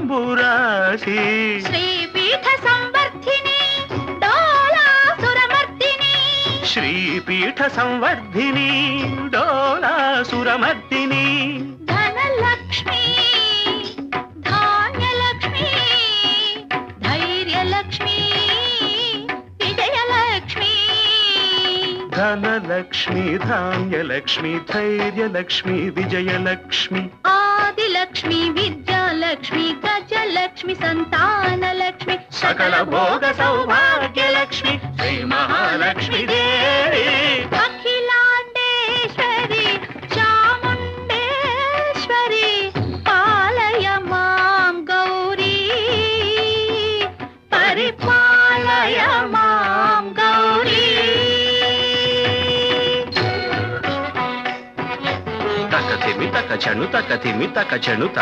అంబురాసి శ్రీపీఠ సంవర్ధిని డోలాసురమర్దిని శ్రీపీఠ సంవర్ధిని డోలాసురమర్దిని ధనలక్ష్మి ధాన్యలక్ష్మి ధైర్యలక్ష్మి విజయలక్ష్మి ధనలక్ష్మి ధాన్యలక్ష్మి ధైర్యలక్ష్మి విజయలక్ష్మి ఆదిలక్ష్మి విద్యాలక్ష్మి గజలక్ష్మి సంతానలక్ష్మి సకల భోగ సౌభాగ్యలక్ష్మి శ్రీ మహాలక్ష్మి దేవి అఖిలాండేశ్వరి చాముండేశ్వరి పాలయ మాం గౌరీ పరిపాలయ మాం గౌరీ తక తిమి తక చెను తక తిమి తక చెనుత